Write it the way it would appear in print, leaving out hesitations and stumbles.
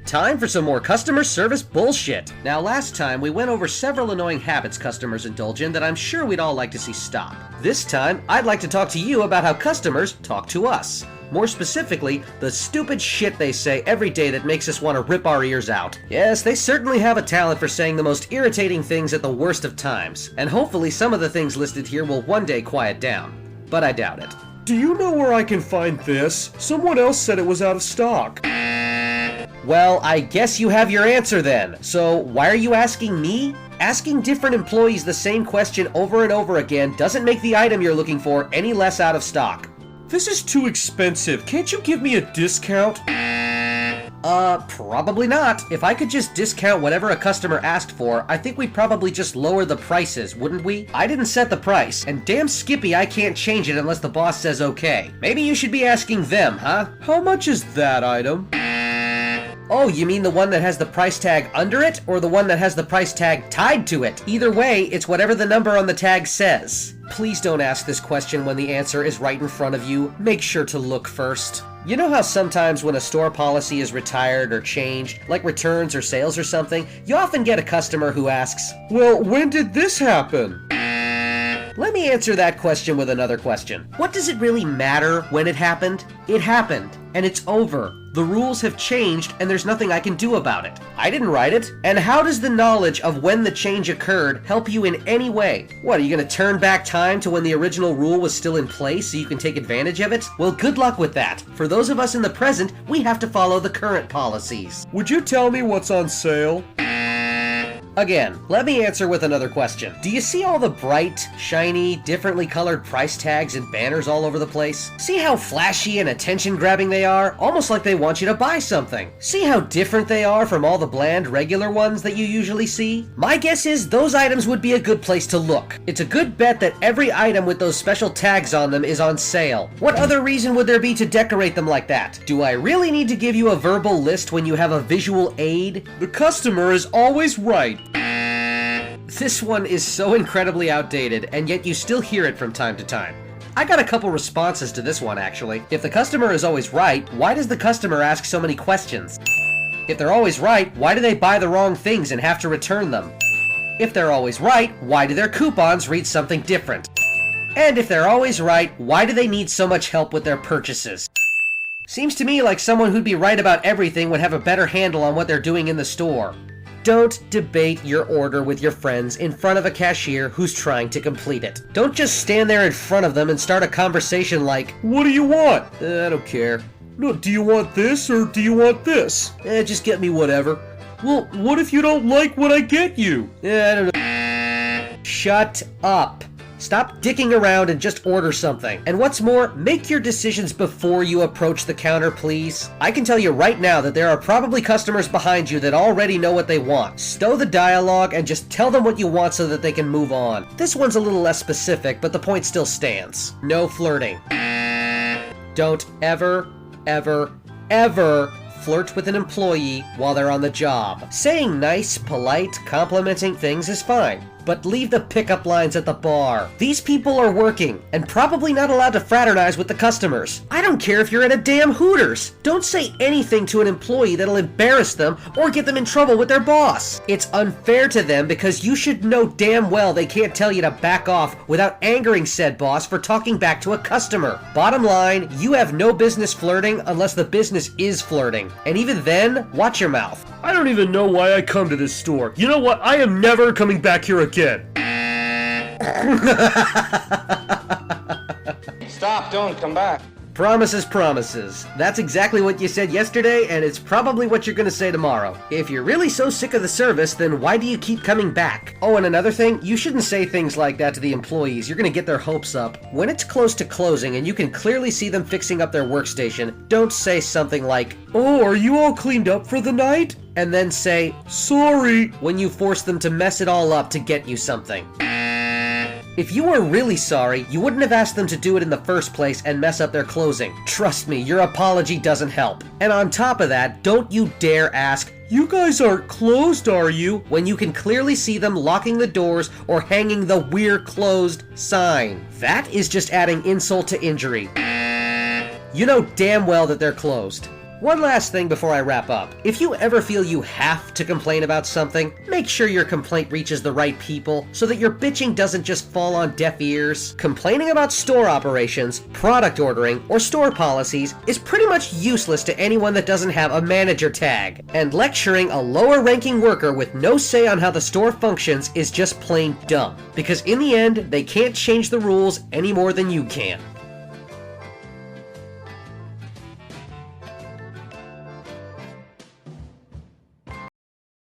Time for some more customer service bullshit. Now, last time we went over several annoying habits customers indulge in that I'm sure we'd all like to see stop. This time, I'd like to talk to you about how customers talk to us. More specifically, the stupid shit they say every day that makes us want to rip our ears out. Yes, they certainly have a talent for saying the most irritating things at the worst of times, and hopefully some of the things listed here will one day quiet down. But I doubt it. Do you know where I can find this? Someone else said it was out of stock. Well, I guess you have your answer then. So why are you asking me? Asking different employees the same question over and over again doesn't make the item you're looking for any less out of stock. This is too expensive. Can't you give me a discount? Probably not. If I could just discount whatever a customer asked for, I think we'd probably just lower the prices, wouldn't we? I didn't set the price, and damn Skippy, I can't change it unless the boss says okay. Maybe you should be asking them, huh? How much is that item? Oh, you mean the one that has the price tag under it, or the one that has the price tag tied to it? Either way, it's whatever the number on the tag says. Please don't ask this question when the answer is right in front of you. Make sure to look first. You know how sometimes when a store policy is retired or changed, like returns or sales or something, you often get a customer who asks, "Well, when did this happen?" Let me answer that question with another question. What does it really matter when it happened? It happened, and it's over. The rules have changed, and there's nothing I can do about it. I didn't write it. And how does the knowledge of when the change occurred help you in any way? What, are you going to turn back time to when the original rule was still in place so you can take advantage of it? Well, good luck with that. For those of us in the present, we have to follow the current policies. Would you tell me what's on sale? Again, let me answer with another question. Do you see all the bright, shiny, differently colored price tags and banners all over the place? See how flashy and attention-grabbing they are? Almost like they want you to buy something. See how different they are from all the bland, regular ones that you usually see? My guess is those items would be a good place to look. It's a good bet that every item with those special tags on them is on sale. What other reason would there be to decorate them like that? Do I really need to give you a verbal list when you have a visual aid? The customer is always right. This one is so incredibly outdated, and yet you still hear it from time to time. I got a couple responses to this one, actually. If the customer is always right, why does the customer ask so many questions? If they're always right, why do they buy the wrong things and have to return them? If they're always right, why do their coupons read something different? And if they're always right, why do they need so much help with their purchases? Seems to me like someone who'd be right about everything would have a better handle on what they're doing in the store. Don't debate your order with your friends in front of a cashier who's trying to complete it. Don't just stand there in front of them and start a conversation like, "What do you want?" I don't care. "No, do you want this or do you want this?" Just get me whatever. "Well, what if you don't like what I get you?" I don't know. Shut up. Stop dicking around and just order something. And what's more, make your decisions before you approach the counter, please. I can tell you right now that there are probably customers behind you that already know what they want. Stow the dialogue and just tell them what you want so that they can move on. This one's a little less specific, but the point still stands. No flirting. Don't ever, ever, ever flirt with an employee while they're on the job. Saying nice, polite, complimenting things is fine, but leave the pickup lines at the bar. These people are working, and probably not allowed to fraternize with the customers. I don't care if you're at a damn Hooters. Don't say anything to an employee that'll embarrass them or get them in trouble with their boss. It's unfair to them because you should know damn well they can't tell you to back off without angering said boss for talking back to a customer. Bottom line, you have no business flirting unless the business is flirting. And even then, watch your mouth. I don't even know why I come to this store. You know what? I am never coming back here again. Stop, don't come back. Promises, promises. That's exactly what you said yesterday, and it's probably what you're gonna say tomorrow. If you're really so sick of the service, then why do you keep coming back? Oh, and another thing, you shouldn't say things like that to the employees. You're gonna get their hopes up. When it's close to closing and you can clearly see them fixing up their workstation, don't say something like, "Oh, are you all cleaned up for the night?" and then say, "Sorry," when you force them to mess it all up to get you something. If you were really sorry, you wouldn't have asked them to do it in the first place and mess up their closing. Trust me, your apology doesn't help. And on top of that, don't you dare ask, "You guys aren't closed, are you?" when you can clearly see them locking the doors or hanging the "We're closed" sign. That is just adding insult to injury. you know damn well that they're closed. One last thing before I wrap up. If you ever feel you have to complain about something, make sure your complaint reaches the right people so that your bitching doesn't just fall on deaf ears. Complaining about store operations, product ordering, or store policies is pretty much useless to anyone that doesn't have a manager tag. And lecturing a lower-ranking worker with no say on how the store functions is just plain dumb. Because in the end, they can't change the rules any more than you can.